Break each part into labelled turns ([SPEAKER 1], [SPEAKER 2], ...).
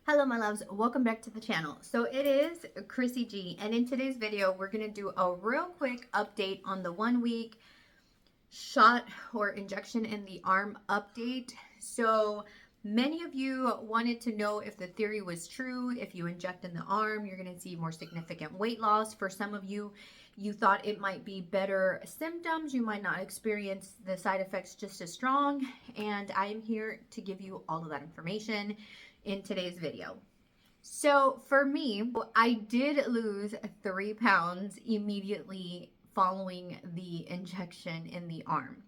[SPEAKER 1] Hello my loves, welcome back to the channel. So it is Crissy G, and in today's video we're going to do a real quick update on the 1 week shot or injection in the arm update. So many of you wanted to know if the theory was true. If you inject in the arm, you're going to see more significant weight loss. For some of you, you thought it might be better symptoms. You might not experience the side effects just as strong. And I am here to give you all of that information in today's video. So for me, I did lose 3 pounds immediately following the injection in the arm,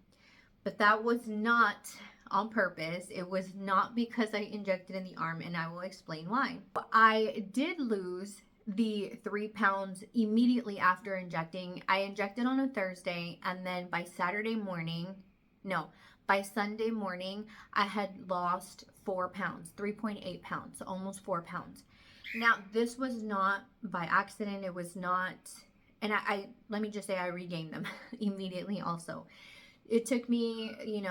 [SPEAKER 1] but that was not on purpose. It was not because I injected in the arm, and I will explain why. I did lose the 3 pounds immediately after injecting. I injected on a Thursday, and then by Sunday morning, I had lost 4 pounds, 3.8 pounds, almost 4 pounds. Now, this was not by accident. It was not, and I let me just say I regained them immediately also. It took me,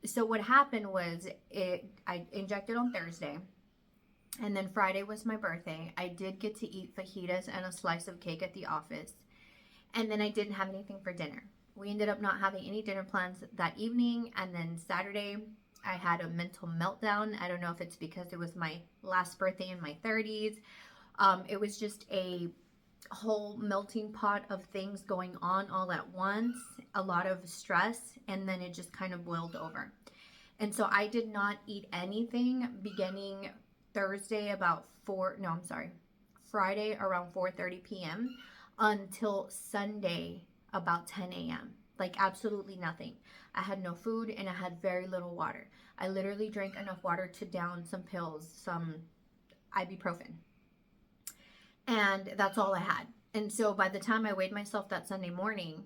[SPEAKER 1] so what happened was I injected on Thursday, and then Friday was my birthday. I did get to eat fajitas and a slice of cake at the office, and then I didn't have anything for dinner. We ended up not having any dinner plans that evening, and then Saturday I had a mental meltdown. I don't know if it's because it was my last birthday in my 30s. It was just a whole melting pot of things going on all at once, a lot of stress, and then it just kind of boiled over. And so I did not eat anything beginning Friday around 4:30 p.m. until Sunday about 10 a.m. Like absolutely nothing. I had no food and I had very little water. I literally drank enough water to down some pills, some ibuprofen. And that's all I had. And so by the time I weighed myself that Sunday morning,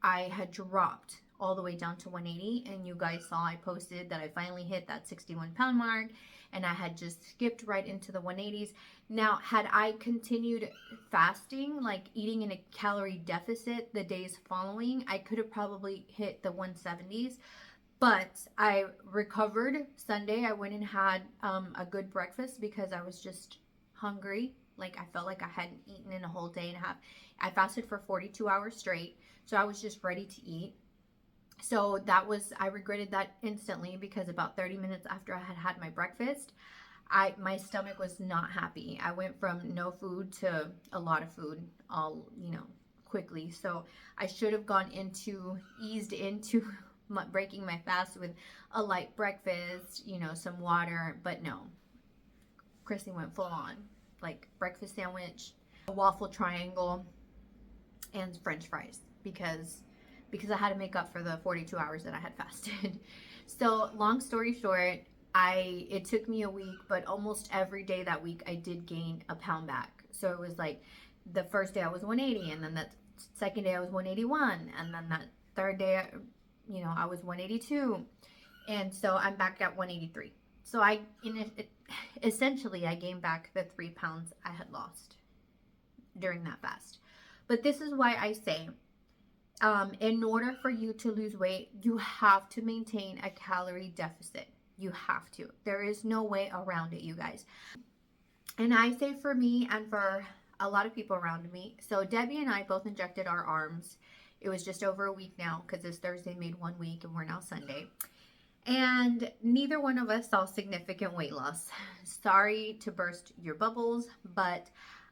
[SPEAKER 1] I had dropped all the way down to 180. And you guys saw I posted that I finally hit that 61-pound mark, and I had just skipped right into the 180s. Now, had I continued fasting, like eating in a calorie deficit the days following, I could have probably hit the 170s. But I recovered Sunday. I went and had a good breakfast because I was just hungry. Like I felt like I hadn't eaten in a whole day and a half. I fasted for 42 hours straight, so I was just ready to eat. So I regretted that instantly, because about 30 minutes after I had had my breakfast, my stomach was not happy. I went from no food to a lot of food all, quickly. So I should have eased into breaking my fast with a light breakfast, some water, but no. Crissy went full on, like breakfast sandwich, a waffle triangle, and French fries because I had to make up for the 42 hours that I had fasted. So long story short, it took me a week, but almost every day that week I did gain a pound back. So it was like the first day I was 180, and then that second day I was 181, and then that third day, I was 182. And so I'm back at 183. So essentially I gained back the 3 pounds I had lost during that fast. But this is why I say, in order for you to lose weight, you have to maintain a calorie deficit. You have to. There is no way around it, you guys. And I say for me and for a lot of people around me. So Debbie and I both injected our arms. It was just over a week now, because this Thursday made 1 week and we're now Sunday. And neither one of us saw significant weight loss. Sorry to burst your bubbles, but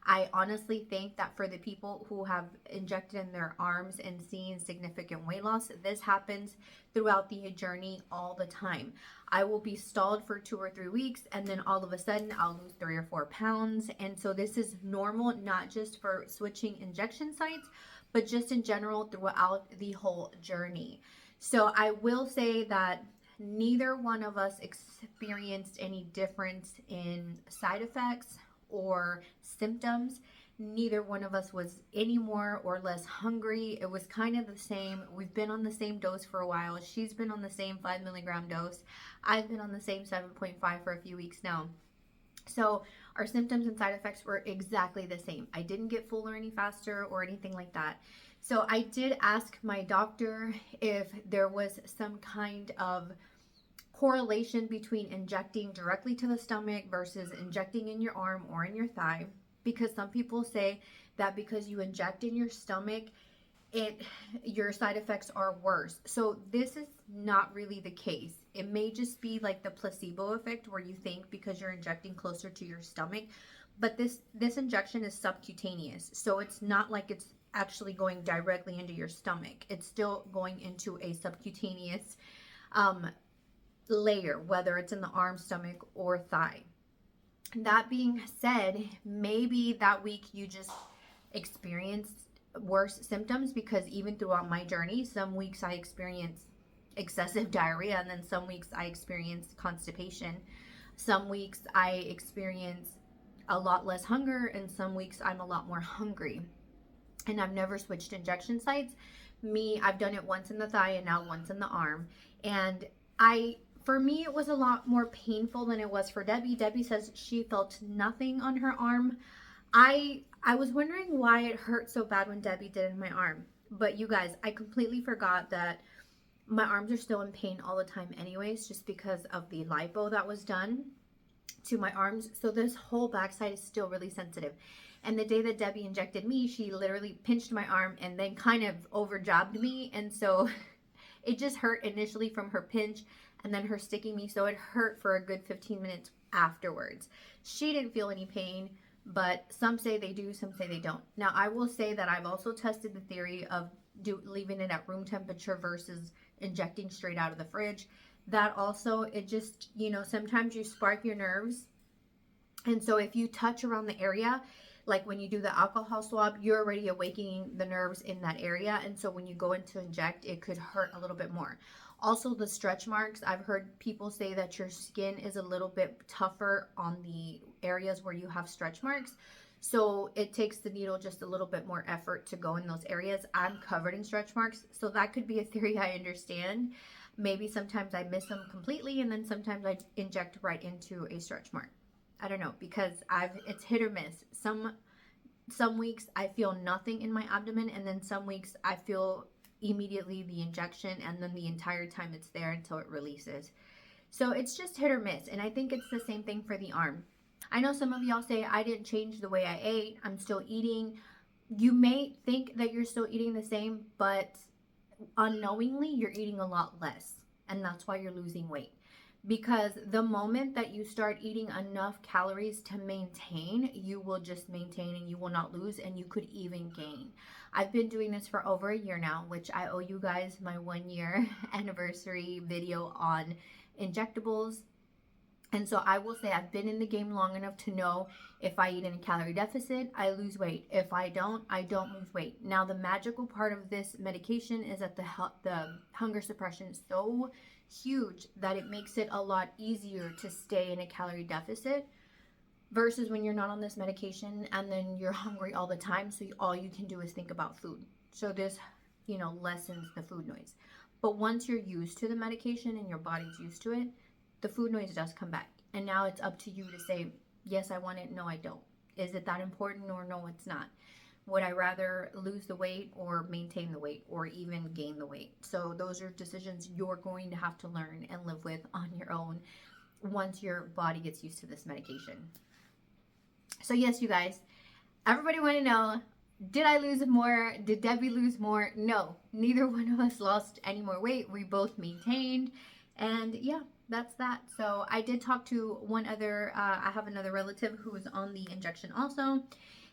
[SPEAKER 1] I honestly think that for the people who have injected in their arms and seen significant weight loss, this happens throughout the journey all the time. I will be stalled for 2 or 3 weeks, and then all of a sudden I'll lose 3 or 4 pounds. And so this is normal, not just for switching injection sites, but just in general throughout the whole journey. So I will say that neither one of us experienced any difference in side effects or symptoms. Neither one of us was any more or less hungry. It was kind of the same. We've been on the same dose for a while. She's been on the same 5 milligram dose. I've been on the same 7.5 for a few weeks now. So our symptoms and side effects were exactly the same. I didn't get full or any faster or anything like that. So I did ask my doctor if there was some kind of correlation between injecting directly to the stomach versus injecting in your arm or in your thigh, because some people say that because you inject in your stomach, your side effects are worse. So this is not really the case. It may just be like the placebo effect where you think because you're injecting closer to your stomach, but this injection is subcutaneous. So it's not like it's actually going directly into your stomach. It's still going into a subcutaneous layer, whether it's in the arm, stomach, or thigh. That being said, maybe that week you just experienced worse symptoms, because even throughout my journey, some weeks I experienced excessive diarrhea, and then some weeks I experienced constipation. Some weeks I experience a lot less hunger, and some weeks I'm a lot more hungry. And I've never switched injection sites. I've done it once in the thigh and now once in the arm. And for me, it was a lot more painful than it was for Debbie. Debbie says she felt nothing on her arm. I was wondering why it hurt so bad when Debbie did it in my arm. But you guys, I completely forgot that my arms are still in pain all the time anyways, just because of the lipo that was done to my arms. So this whole backside is still really sensitive. And the day that Debbie injected me, she literally pinched my arm and then kind of over jabbed me. And so it just hurt initially from her pinch and then her sticking me. So it hurt for a good 15 minutes afterwards. She didn't feel any pain, but some say they do, some say they don't. Now, I will say that I've also tested the theory of leaving it at room temperature versus injecting straight out of the fridge. That also, it just, sometimes you spark your nerves. And so if you touch around the area, like when you do the alcohol swab, you're already awakening the nerves in that area. And so when you go in to inject, it could hurt a little bit more. Also, the stretch marks, I've heard people say that your skin is a little bit tougher on the areas where you have stretch marks. So it takes the needle just a little bit more effort to go in those areas. I'm covered in stretch marks, so that could be a theory I understand. Maybe sometimes I miss them completely, and then sometimes I inject right into a stretch mark. I don't know, because it's hit or miss. Some weeks I feel nothing in my abdomen, and then some weeks I feel immediately the injection, and then the entire time it's there until it releases. So it's just hit or miss, and I think it's the same thing for the arm. I know some of y'all say I didn't change the way I ate. I'm still eating. You may think that you're still eating the same, but unknowingly you're eating a lot less, and that's why you're losing weight. Because the moment that you start eating enough calories to maintain, you will just maintain and you will not lose, and you could even gain. I've been doing this for over a year now, which I owe you guys my 1 year anniversary video on injectables. And so I will say I've been in the game long enough to know if I eat in a calorie deficit, I lose weight. If I don't lose weight. Now, the magical part of this medication is that the hunger suppression is so huge that it makes it a lot easier to stay in a calorie deficit versus when you're not on this medication and then you're hungry all the time. So all you can do is think about food. So this, lessens the food noise. But once you're used to the medication and your body's used to it, the food noise does come back. And now it's up to you to say, yes, I want it. No, I don't. Is it that important, or no, it's not? Would I rather lose the weight or maintain the weight or even gain the weight? So those are decisions you're going to have to learn and live with on your own once your body gets used to this medication. So yes, you guys, everybody want to know, did I lose more? Did Debbie lose more? No, neither one of us lost any more weight. We both maintained. And yeah, that's that. So I did talk to I have another relative who was on the injection also.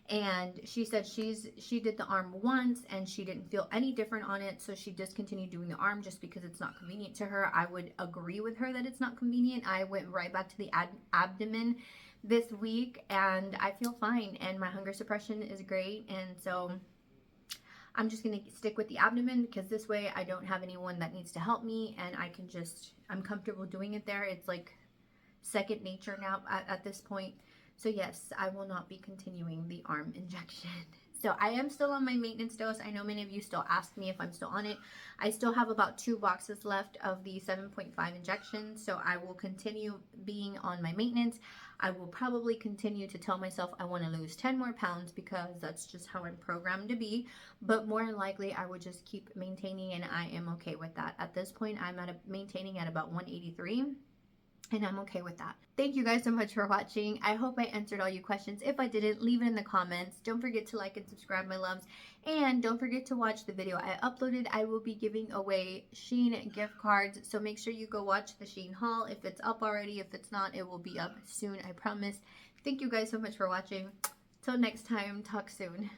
[SPEAKER 1] And she said she did the arm once and she didn't feel any different on it. So she discontinued doing the arm just because it's not convenient to her. I would agree with her that it's not convenient. I went right back to the abdomen this week and I feel fine. And my hunger suppression is great. And so I'm just going to stick with the abdomen because this way I don't have anyone that needs to help me. And I'm comfortable doing it there. It's like second nature now at this point. So yes, I will not be continuing the arm injection. So I am still on my maintenance dose. I know many of you still ask me if I'm still on it. I still have about 2 boxes left of the 7.5 injections, so I will continue being on my maintenance. I will probably continue to tell myself I want to lose 10 more pounds because that's just how I'm programmed to be. But more than likely, I would just keep maintaining, and I am okay with that. At this point, I'm maintaining at about 183. And I'm okay with that. Thank you guys so much for watching. I hope I answered all your questions. If I didn't, leave it in the comments. Don't forget to like and subscribe, my loves. And don't forget to watch the video I uploaded. I will be giving away Shein gift cards. So make sure you go watch the Shein haul. If it's up already, if it's not, it will be up soon, I promise. Thank you guys so much for watching. Till next time, talk soon.